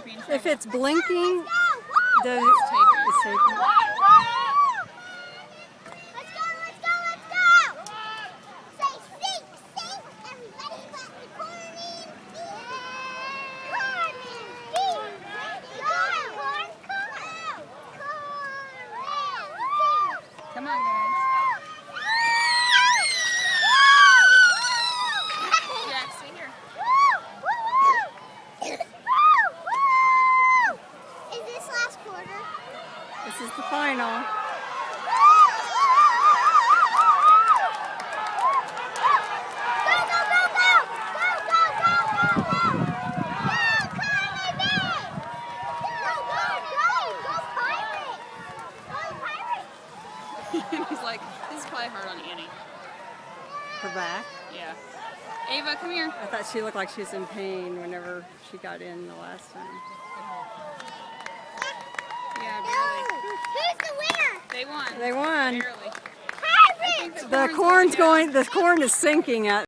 being If trouble. it's blinking, the It's taping. it's taping. Let's go, let's go, let's go! Say sing, sing, everybody but the corn and beef. Corn and beef. Corn, corn, corn and beef. Come on, guys. Jack, stay here. Is this last quarter? This is the final. He's like, this is probably hard on Annie. Her back. Yeah. Ava, come here. I thought she looked like she was in pain whenever she got in the last time. Yeah, barely. Who's the winner? They won. They won. Barely. Pirates! The corn is sinking at